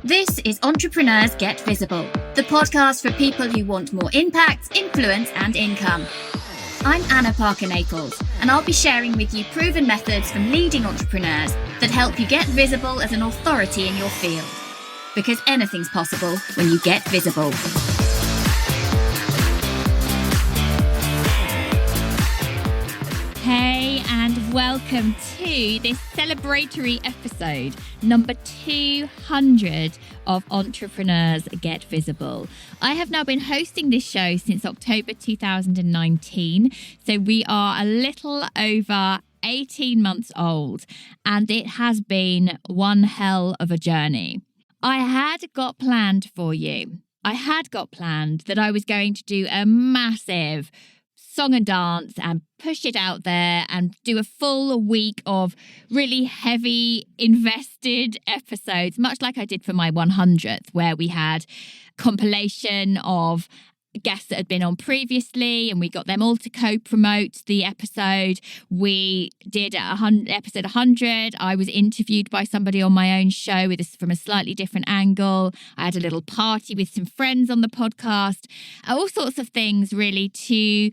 This is Entrepreneurs Get Visible, the podcast for people who want more impact, influence, and income. I'm Anna Parker-Naples, and I'll be sharing with you proven methods from leading entrepreneurs that help you get visible as an authority in your field. Because anything's possible when you get visible. Hey, and welcome to this celebratory episode, number 200 of Entrepreneurs Get Visible. I have now been hosting this show since October 2019, so we are a little over 18 months old, and it has been one hell of a journey. I had got planned for you. I had got planned that I was going to do a massive song and dance and push it out there and do a full week of really heavy invested episodes, much like I did for my 100th, where we had compilation of guests that had been on previously and we got them all to co-promote the episode. We did episode 100. I was interviewed by somebody on my own show from a slightly different angle. I had a little party with some friends on the podcast, all sorts of things really to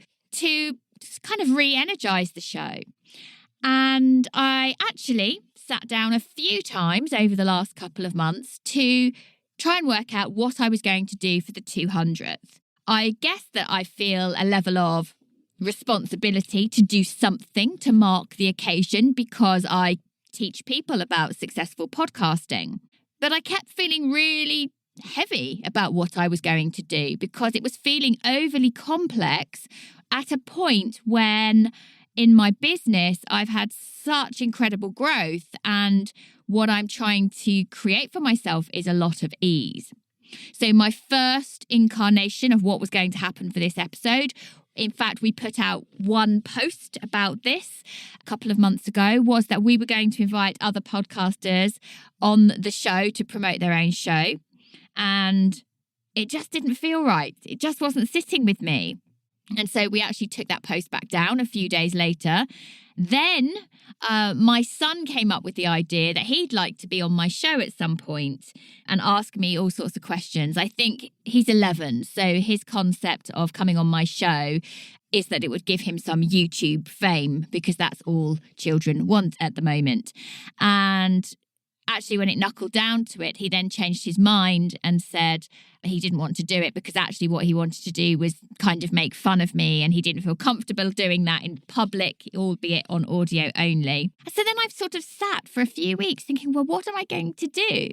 kind of re-energize the show. And I actually sat down a few times over the last couple of months to try and work out what I was going to do for the 200th. I guess that I feel a level of responsibility to do something to mark the occasion because I teach people about successful podcasting. But I kept feeling really heavy about what I was going to do because it was feeling overly complex at a point when in my business I've had such incredible growth, and what I'm trying to create for myself is a lot of ease. So my first incarnation of what was going to happen for this episode, in fact, we put out one post about this a couple of months ago, was that we were going to invite other podcasters on the show to promote their own show. And it just didn't feel right. It just wasn't sitting with me. And so we actually took that post back down a few days later. Then my son came up with the idea that he'd like to be on my show at some point and ask me all sorts of questions. I think he's 11, so his concept of coming on my show is that it would give him some YouTube fame because that's all children want at the moment. And actually, when it knuckled down to it, he then changed his mind and said he didn't want to do it because actually what he wanted to do was kind of make fun of me, and he didn't feel comfortable doing that in public, albeit on audio only. So then I've sort of sat for a few weeks thinking, well, what am I going to do?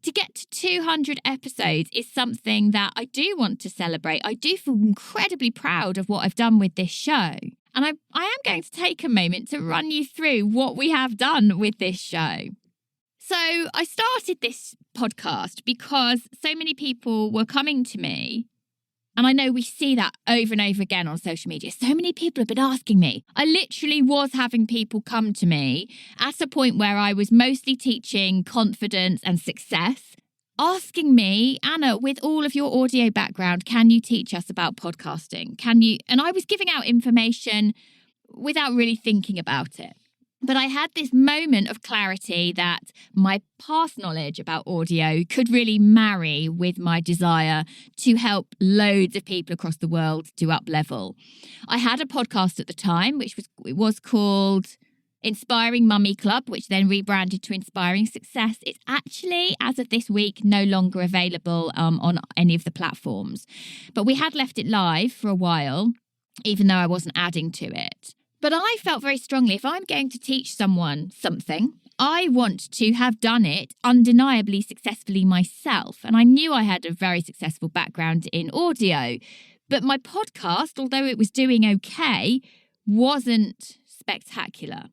To get to 200 episodes is something that I do want to celebrate. I do feel incredibly proud of what I've done with this show. And I am going to take a moment to run you through what we have done with this show. So I started this podcast because so many people were coming to me, and I know we see that over and over again on social media. So many people have been asking me. I literally was having people come to me at a point where I was mostly teaching confidence and success, asking me, Anna, with all of your audio background, can you teach us about podcasting? Can you? And I was giving out information without really thinking about it. But I had this moment of clarity that my past knowledge about audio could really marry with my desire to help loads of people across the world to up-level. I had a podcast at the time, which was called Inspiring Mummy Club, which then rebranded to Inspiring Success. It's actually, as of this week, no longer available on any of the platforms. But we had left it live for a while, even though I wasn't adding to it. But I felt very strongly, if I'm going to teach someone something, I want to have done it undeniably successfully myself. And I knew I had a very successful background in audio, but my podcast, although it was doing okay, wasn't spectacular.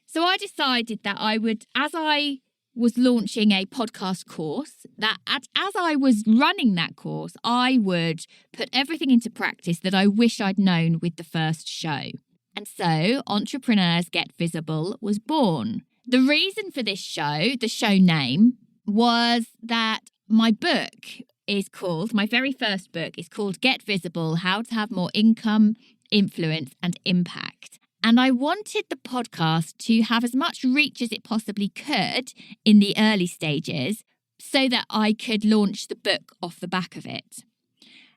So I decided that I would, as I was launching a podcast course, that as I was running that course, I would put everything into practice that I wish I'd known with the first show. And so Entrepreneurs Get Visible was born. The reason for this show, the show name, was that my very first book is called Get Visible, How to Have More Income, Influence and Impact. And I wanted the podcast to have as much reach as it possibly could in the early stages, so that I could launch the book off the back of it.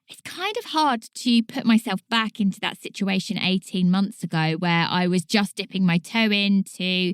It's kind of hard to put myself back into that situation 18 months ago where I was just dipping my toe into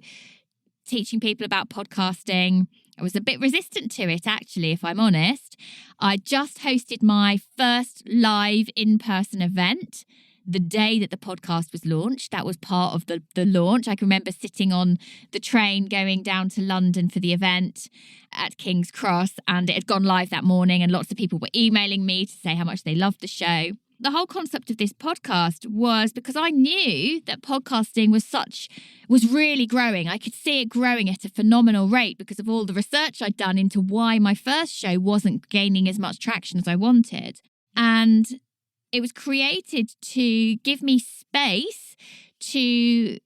teaching people about podcasting. I was a bit resistant to it, actually, if I'm honest. I just hosted my first live in-person event the day that the podcast was launched. That was part of the launch. I can remember sitting on the train going down to London for the event at King's Cross, and it had gone live that morning, and lots of people were emailing me to say how much they loved the show. The whole concept of this podcast was because I knew that podcasting was really growing. I could see it growing at a phenomenal rate because of all the research I'd done into why my first show wasn't gaining as much traction as I wanted. And it was created to give me space to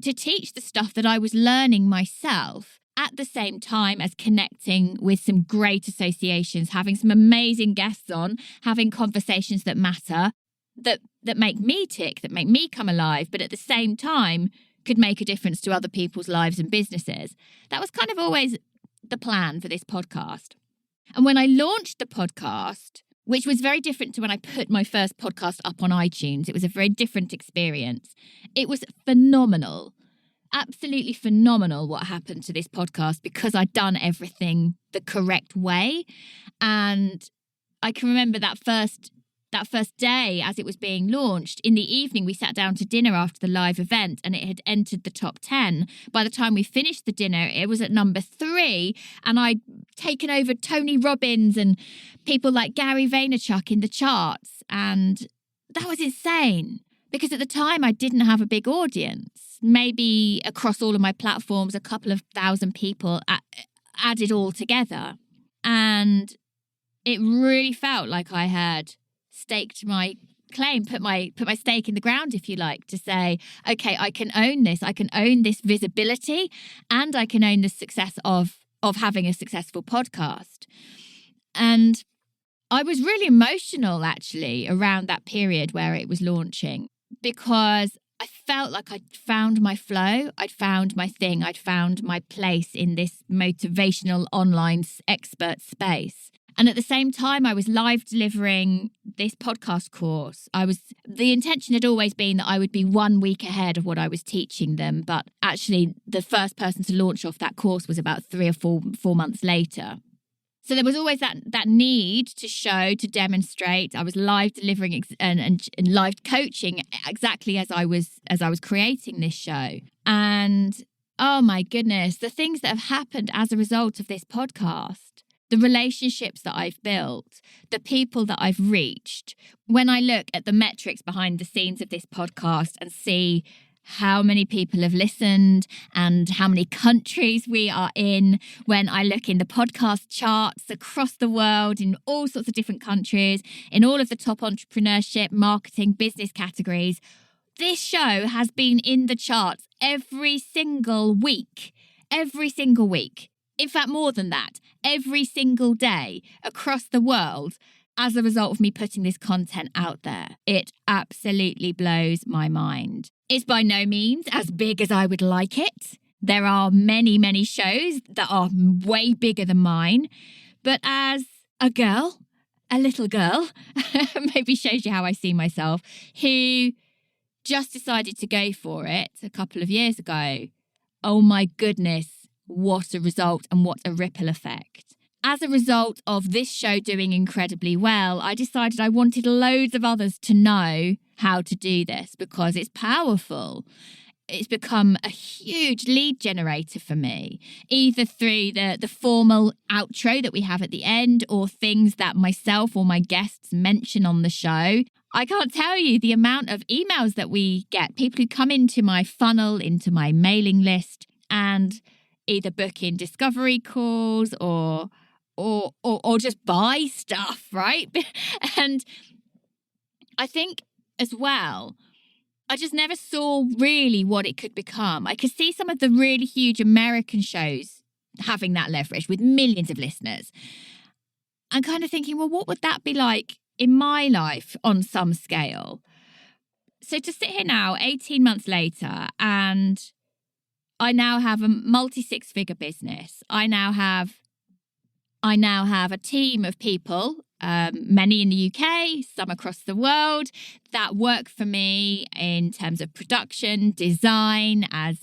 teach the stuff that I was learning myself, at the same time as connecting with some great associations, having some amazing guests on, having conversations that matter, that make me tick, that make me come alive, but at the same time could make a difference to other people's lives and businesses. That was kind of always the plan for this podcast. And when I launched the podcast, which was very different to when I put my first podcast up on iTunes, it was a very different experience. It was phenomenal. Absolutely phenomenal what happened to this podcast because I'd done everything the correct way. And I can remember that first day as it was being launched. In the evening, we sat down to dinner after the live event and it had entered the top 10. By the time we finished the dinner, it was at number 3. And I'd taken over Tony Robbins and people like Gary Vaynerchuk in the charts. And that was insane. Because at the time, I didn't have a big audience. Maybe across all of my platforms, a couple of thousand people added all together. And it really felt like I had staked my claim, put my stake in the ground, if you like, to say, okay, I can own this. I can own this visibility and I can own the success of having a successful podcast. And I was really emotional, actually, around that period where it was launching, because I felt like I'd found my flow. I'd found my thing. I'd found my place in this motivational online expert space. And at the same time, I was live delivering this podcast course. The intention had always been that I would be 1 week ahead of what I was teaching them. But actually, the first person to launch off that course was about 3 or 4 months later. So there was always that need to show, to demonstrate. I was live delivering and live coaching exactly as I was creating this show. And oh my goodness, the things that have happened as a result of this podcast, the relationships that I've built, the people that I've reached. When I look at the metrics behind the scenes of this podcast and see how many people have listened and how many countries we are in, when I look in the podcast charts across the world in all sorts of different countries, in all of the top entrepreneurship, marketing, business categories, this show has been in the charts every single week. Every single week. In fact, more than that, every single day across the world as a result of me putting this content out there. It absolutely blows my mind. It's by no means as big as I would like it. There are many, many shows that are way bigger than mine. But as a girl, a little girl, maybe shows you how I see myself, who just decided to go for it a couple of years ago, oh my goodness, what a result and what a ripple effect. As a result of this show doing incredibly well, I decided I wanted loads of others to know how to do this because it's powerful. It's become a huge lead generator for me, either through the formal outro that we have at the end or things that myself or my guests mention on the show. I can't tell you the amount of emails that we get, people who come into my funnel, into my mailing list and either book in discovery calls or just buy stuff, right? And I think as well, I just never saw really what it could become. I could see some of the really huge American shows having that leverage with millions of listeners. I'm kind of thinking, well, what would that be like in my life on some scale? So to sit here now, 18 months later, and I now have a multi-6-figure business. I now have I now have a team of people, many in the UK, some across the world, that work for me in terms of production, design, as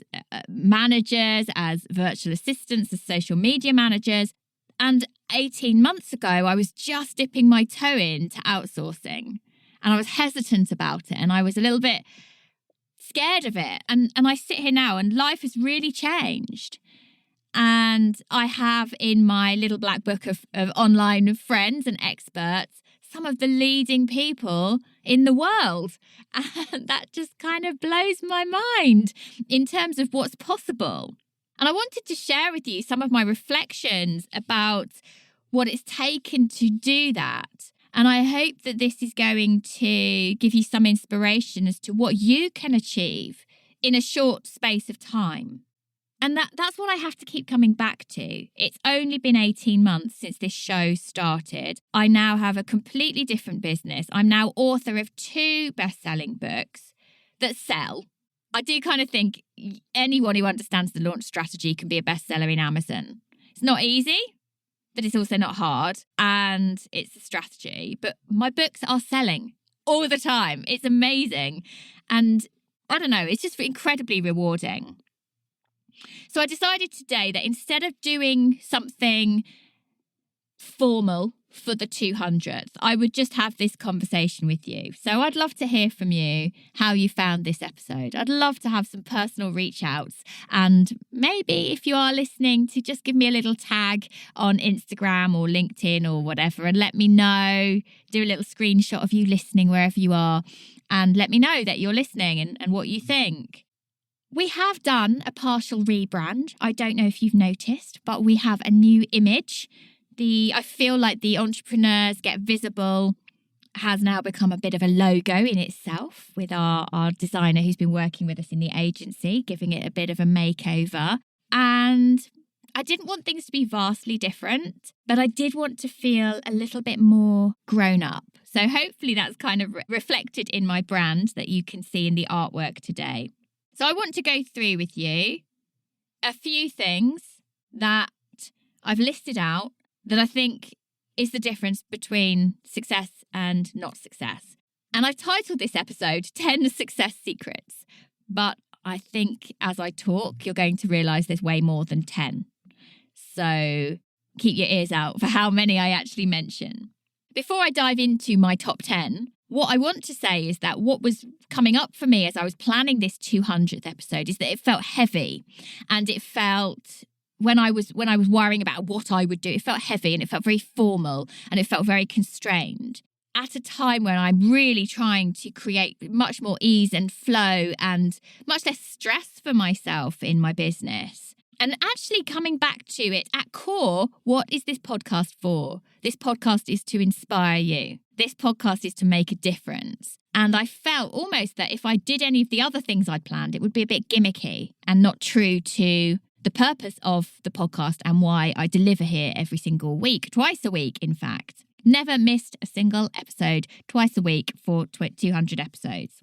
managers, as virtual assistants, as social media managers. And 18 months ago, I was just dipping my toe into outsourcing, and I was hesitant about it, and I was a little bit scared of it. And I sit here now, and life has really changed. And I have in my little black book of online friends and experts some of the leading people in the world. And that just kind of blows my mind in terms of what's possible. And I wanted to share with you some of my reflections about what it's taken to do that. And I hope that this is going to give you some inspiration as to what you can achieve in a short space of time. And that's what I have to keep coming back to. It's only been 18 months since this show started. I now have a completely different business. I'm now author of 2 best-selling books that sell. I do kind of think anyone who understands the launch strategy can be a bestseller in Amazon. It's not easy, but it's also not hard. And it's a strategy. But my books are selling all the time. It's amazing. And I don't know, it's just incredibly rewarding. So I decided today that instead of doing something formal for the 200th, I would just have this conversation with you. So I'd love to hear from you how you found this episode. I'd love to have some personal reach outs, and maybe if you are listening, to just give me a little tag on Instagram or LinkedIn or whatever and let me know, do a little screenshot of you listening wherever you are, and let me know that you're listening and what you think. We have done a partial rebrand. I don't know if you've noticed, but we have a new image. I feel like the Entrepreneurs Get Visible has now become a bit of a logo in itself, with our designer who's been working with us in the agency, giving it a bit of a makeover. And I didn't want things to be vastly different, but I did want to feel a little bit more grown up. So hopefully that's kind of reflected in my brand that you can see in the artwork today. So I want to go through with you a few things that I've listed out that I think is the difference between success and not success. And I've titled this episode 10 Success Secrets. But I think as I talk, you're going to realise there's way more than 10. So keep your ears out for how many I actually mention. Before I dive into my top 10, what I want to say is that what was coming up for me as I was planning this 200th episode is that it felt heavy, and it felt, when I was worrying about what I would do, it felt heavy and it felt very formal and it felt very constrained at a time when I'm really trying to create much more ease and flow and much less stress for myself in my business. And actually coming back to it, at core, what is this podcast for? This podcast is to inspire you. This podcast is to make a difference. And I felt almost that if I did any of the other things I'd planned, it would be a bit gimmicky and not true to the purpose of the podcast and why I deliver here every single week, twice a week, in fact. Never missed a single episode, twice a week for 200 episodes.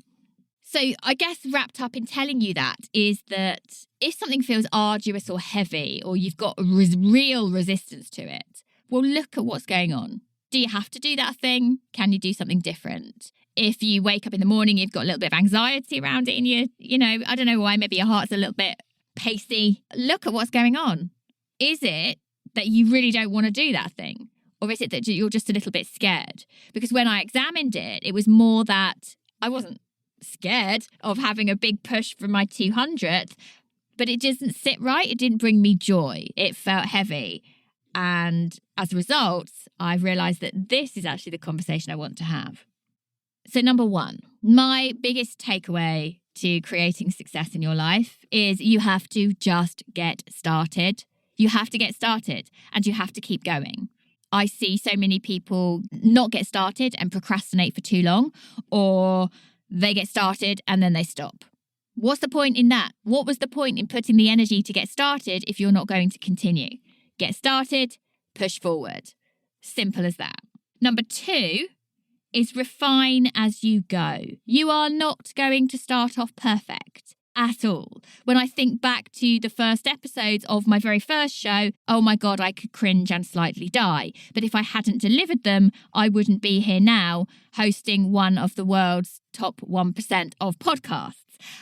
So I guess wrapped up in telling you that is that if something feels arduous or heavy, or you've got real resistance to it, well, look at what's going on. Do you have to do that thing? Can you do something different? If you wake up in the morning, you've got a little bit of anxiety around it and I don't know why, maybe your heart's a little bit pacey. Look at what's going on. Is it that you really don't want to do that thing? Or is it that you're just a little bit scared? Because when I examined it, it was more that I wasn't scared of having a big push for my 200th, but it doesn't sit right. It didn't bring me joy. It felt heavy. And as a result, I've realised that this is actually the conversation I want to have. So number one, my biggest takeaway to creating success in your life is you have to just get started. You have to get started and you have to keep going. I see so many people not get started and procrastinate for too long, or they get started and then they stop. What's the point in that? What was the point in putting the energy to get started if you're not going to continue? Get started, push forward. Simple as that. Number two is refine as you go. You are not going to start off perfect. at all. When I think back to the first episodes of my very first show, oh my God, I could cringe and slightly die. But if I hadn't delivered them, I wouldn't be here now hosting one of the world's top 1% of podcasts.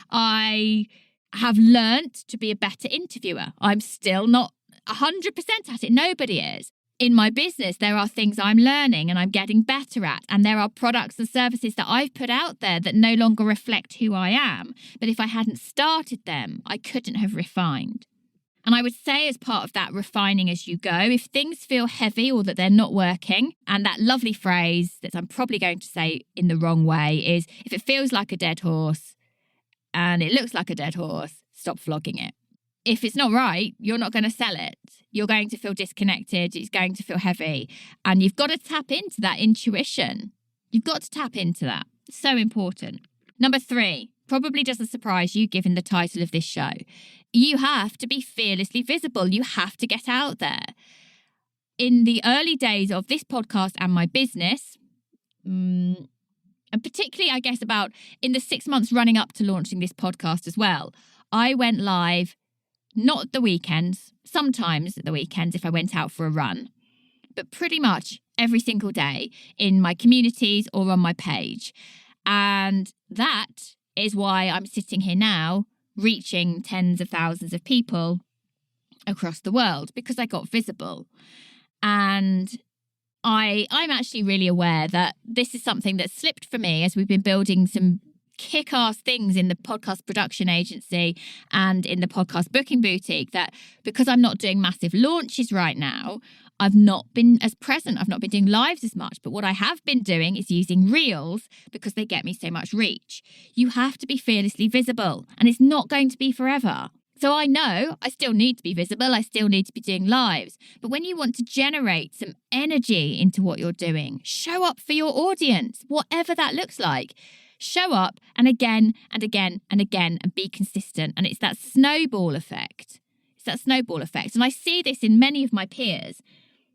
I have learnt to be a better interviewer. I'm still not 100% at it. Nobody is. In my business, there are things I'm learning and I'm getting better at. And there are products and services that I've put out there that no longer reflect who I am. But if I hadn't started them, I couldn't have refined. And I would say as part of that refining as you go, if things feel heavy or that they're not working, and that lovely phrase that I'm probably going to say in the wrong way is, if it feels like a dead horse and it looks like a dead horse, stop flogging it. If it's not right, you're not going to sell it. You're going to feel disconnected. It's going to feel heavy. And you've got to tap into that intuition. You've got to tap into that. It's so important. Number 3, probably doesn't surprise you given the title of this show. You have to be fearlessly visible. You have to get out there. In the early days of this podcast and my business, and particularly, I guess, about in the 6 months running up to launching this podcast as well, I went live not at the weekends, sometimes at the weekends if I went out for a run, but pretty much every single day in my communities or on my page. And that is why I'm sitting here now, reaching tens of thousands of people across the world, because I got visible. And I'm actually really aware that this is something that slipped for me as we've been building some kick-ass things in the podcast production agency and in the podcast booking boutique, that because I'm not doing massive launches right now, I've not been as present. I've not been doing lives as much. But what I have been doing is using reels because they get me so much reach. You have to be fearlessly visible, and it's not going to be forever. So I know I still need to be visible. I still need to be doing lives. But when you want to generate some energy into what you're doing, show up for your audience, whatever that looks like. Show up and again and again and again and be consistent. And it's that snowball effect. And I see this in many of my peers.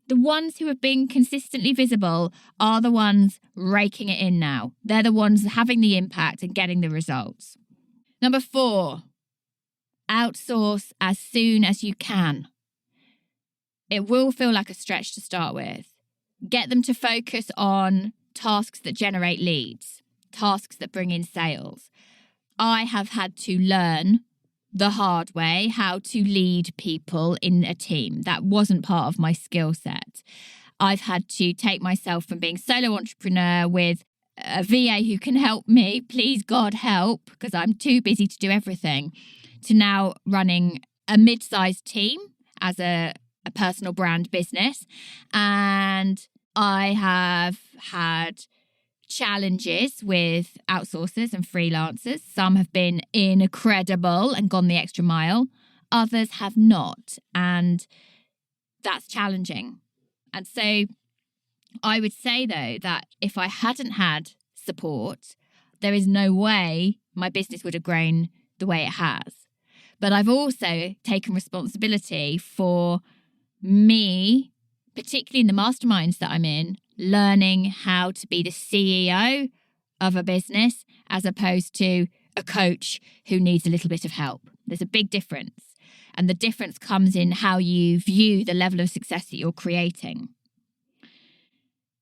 The ones who have been consistently visible are the ones raking it in now. They're the ones having the impact and getting the results. Number 4, outsource as soon as you can. It will feel like a stretch to start with. Get them to focus on tasks that generate leads, tasks that bring in sales. I have had to learn the hard way how to lead people in a team. That wasn't part of my skill set. I've had to take myself from being solo entrepreneur with a VA who can help me, please God help, because I'm too busy to do everything, to now running a mid-sized team as a personal brand business. And I have had challenges with outsourcers and freelancers. Some have been incredible and gone the extra mile. Others have not. And that's challenging. And so I would say, though, that if I hadn't had support, there is no way my business would have grown the way it has. But I've also taken responsibility for me, particularly in the masterminds that I'm in, learning how to be the CEO of a business as opposed to a coach who needs a little bit of help. There's a big difference. And the difference comes in how you view the level of success that you're creating.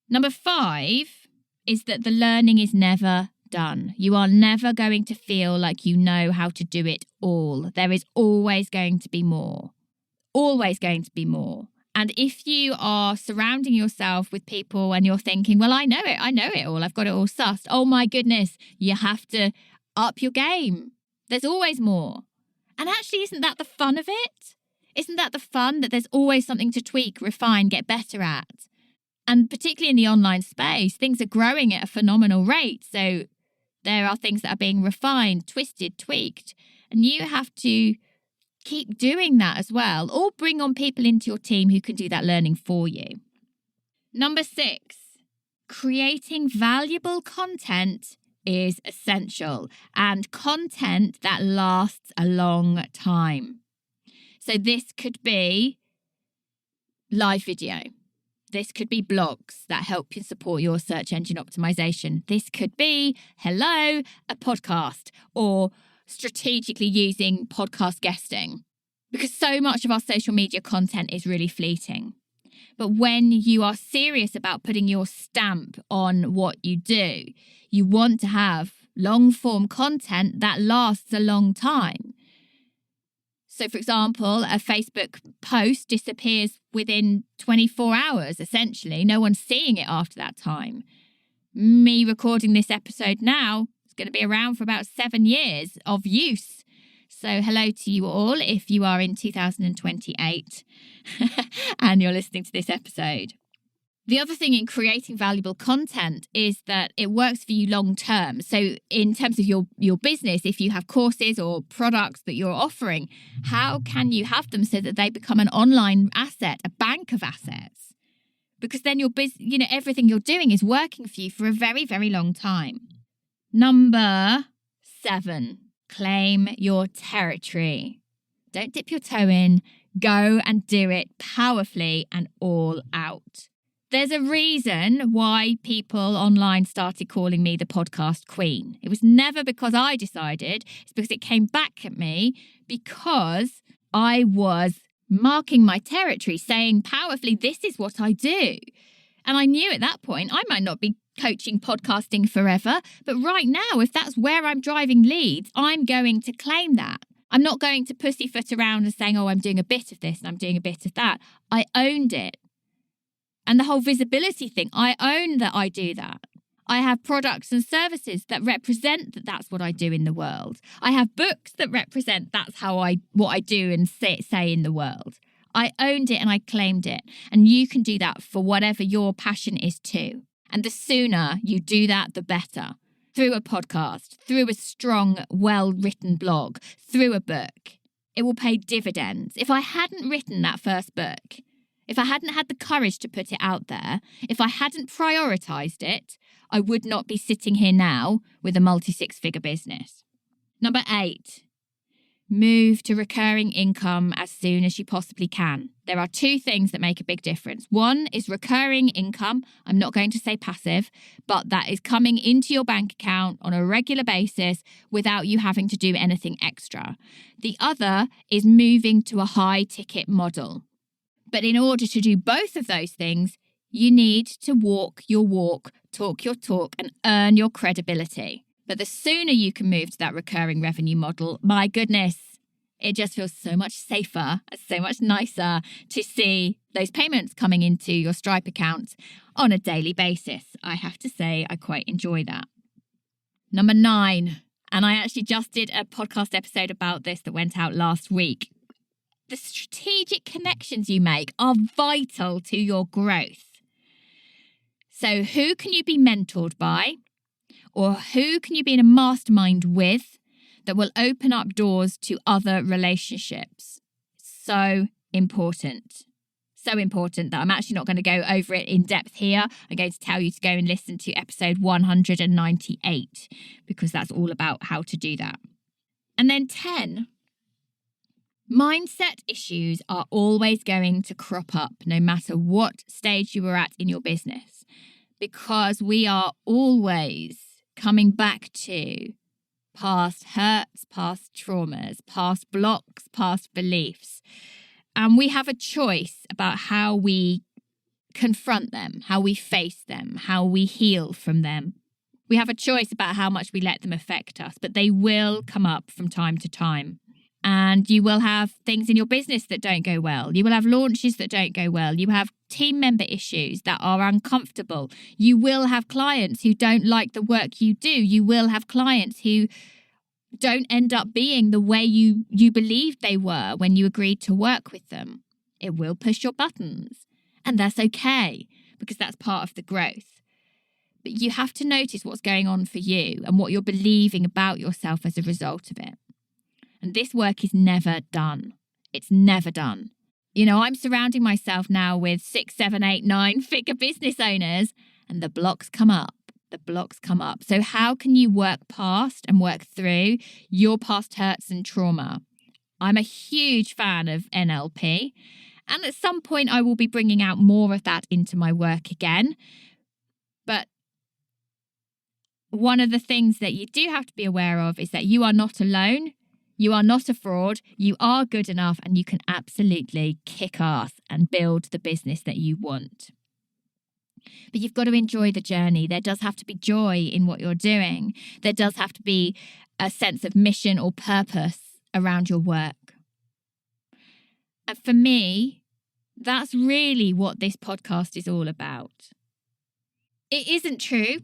Number 5 is that the learning is never done. You are never going to feel like you know how to do it all. There is always going to be more. Always going to be more. And if you are surrounding yourself with people and you're thinking, well, I know it all, I've got it all sussed. Oh my goodness, you have to up your game. There's always more. And actually, isn't that the fun of it? Isn't that the fun that there's always something to tweak, refine, get better at? And particularly in the online space, things are growing at a phenomenal rate. So there are things that are being refined, twisted, tweaked, and you have to keep doing that as well, or bring on people into your team who can do that learning for you. Number 6, creating valuable content is essential, and content that lasts a long time. So this could be live video. This could be blogs that help you support your search engine optimization. This could be, a podcast, or strategically using podcast guesting, because so much of our social media content is really fleeting. But when you are serious about putting your stamp on what you do, you want to have long-form content that lasts a long time. So, for example, a Facebook post disappears within 24 hours, essentially. No one's seeing it after that time. Me recording this episode now is going to be around for about 7 years of use. So hello to you all if you are in 2028 and you're listening to this episode. The other thing in creating valuable content is that it works for you long term. So in terms of your business, if you have courses or products that you're offering, how can you have them so that they become an online asset, a bank of assets? Because then everything you're doing is working for you for a very, very long time. Number 7, claim your territory. Don't dip your toe in. Go and do it powerfully and all out. There's a reason why people online started calling me the podcast queen. It was never because I decided. It's because it came back at me because I was marking my territory, saying powerfully, this is what I do. And I knew at that point I might not be coaching podcasting forever, but right now, if that's where I'm driving leads, I'm going to claim that. I'm not going to pussyfoot around and saying, oh, I'm doing a bit of this and I'm doing a bit of that. I owned it. And the whole visibility thing, I own that I do that. I have products and services that represent that that's what I do in the world. I have books that represent that's what I do and say in the world. I owned it and I claimed it. And you can do that for whatever your passion is too. And the sooner you do that, the better. Through a podcast, through a strong, well-written blog, through a book. It will pay dividends. If I hadn't written that first book, if I hadn't had the courage to put it out there, if I hadn't prioritized it, I would not be sitting here now with a multi-six-figure business. Number 8, move to recurring income as soon as you possibly can. There are 2 things that make a big difference. One is recurring income. I'm not going to say passive, but that is coming into your bank account on a regular basis without you having to do anything extra. The other is moving to a high-ticket model. But in order to do both of those things, you need to walk your walk, talk your talk, and earn your credibility. But the sooner you can move to that recurring revenue model, my goodness, it just feels so much safer, so much nicer to see those payments coming into your Stripe account on a daily basis. I have to say, I quite enjoy that. Number 9, and I actually just did a podcast episode about this that went out last week. The strategic connections you make are vital to your growth. So who can you be mentored by? Or who can you be in a mastermind with that will open up doors to other relationships? So important. So important that I'm actually not going to go over it in depth here. I'm going to tell you to go and listen to episode 198 because that's all about how to do that. And then 10, mindset issues are always going to crop up no matter what stage you are at in your business, because we are always coming back to past hurts, past traumas, past blocks, past beliefs. And we have a choice about how we confront them, how we face them, how we heal from them. We have a choice about how much we let them affect us, but they will come up from time to time. And you will have things in your business that don't go well. You will have launches that don't go well. You have team member issues that are uncomfortable. You will have clients who don't like the work you do. You will have clients who don't end up being the way you believed they were when you agreed to work with them. It will push your buttons. And that's okay, because that's part of the growth. But you have to notice what's going on for you and what you're believing about yourself as a result of it. And this work is never done. It's never done. You know, I'm surrounding myself now with 6, 7, 8, 9-figure business owners, and the blocks come up. The blocks come up. So how can you work past and work through your past hurts and trauma? I'm a huge fan of NLP. And at some point, I will be bringing out more of that into my work again. But one of the things that you do have to be aware of is that you are not alone. You are not a fraud. You are good enough, and you can absolutely kick ass and build the business that you want. But you've got to enjoy the journey. There does have to be joy in what you're doing. There does have to be a sense of mission or purpose around your work. And for me, that's really what this podcast is all about. It isn't true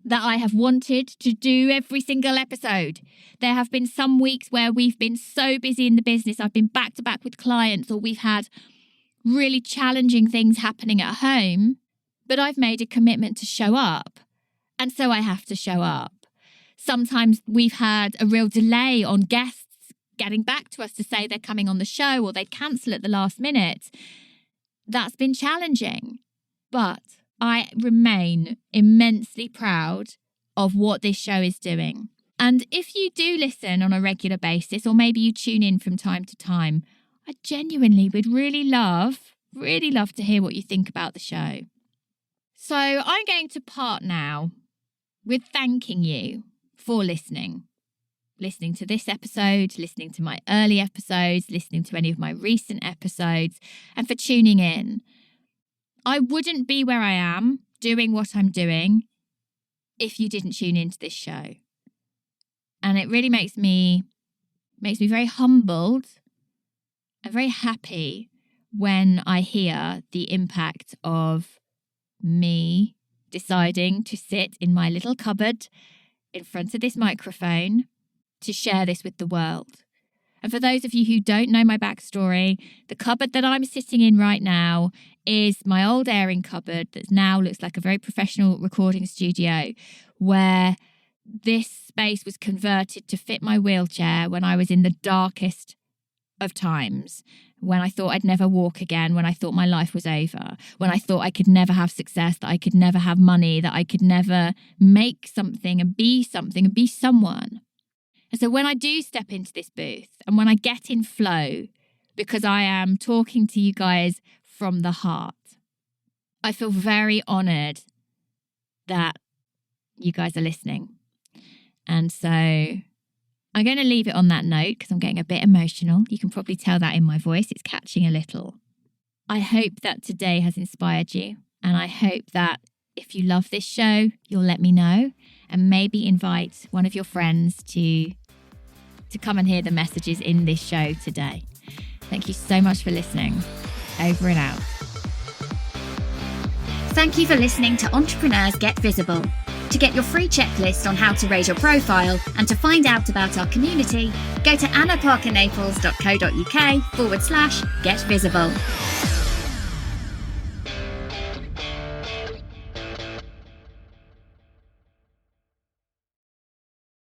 that I have wanted to do every single episode. There have been some weeks where we've been so busy in the business, I've been back to back with clients, or we've had really challenging things happening at home, but I've made a commitment to show up. And so I have to show up. Sometimes we've had a real delay on guests getting back to us to say they're coming on the show, or they'd cancel at the last minute. That's been challenging, but I remain immensely proud of what this show is doing. And if you do listen on a regular basis, or maybe you tune in from time to time, I genuinely would really love to hear what you think about the show. So I'm going to part now with thanking you for listening to this episode, listening to my early episodes, listening to any of my recent episodes, and for tuning in. I wouldn't be where I am doing what I'm doing if you didn't tune into this show. And it really makes me very humbled and very happy when I hear the impact of me deciding to sit in my little cupboard in front of this microphone to share this with the world. And for those of you who don't know my backstory, the cupboard that I'm sitting in right now is my old airing cupboard that now looks like a very professional recording studio, where this space was converted to fit my wheelchair when I was in the darkest of times, when I thought I'd never walk again, when I thought my life was over, when I thought I could never have success, that I could never have money, that I could never make something and be someone. And so when I do step into this booth and when I get in flow, because I am talking to you guys from the heart, I feel very honoured that you guys are listening. And so I'm going to leave it on that note because I'm getting a bit emotional. You can probably tell that in my voice. It's catching a little. I hope that today has inspired you. And I hope that if you love this show, you'll let me know and maybe invite one of your friends to come and hear the messages in this show today. Thank you so much for listening. Over and out. Thank you for listening to Entrepreneurs Get Visible. To get your free checklist on how to raise your profile and to find out about our community, go to annaparkernaples.co.uk/get visible.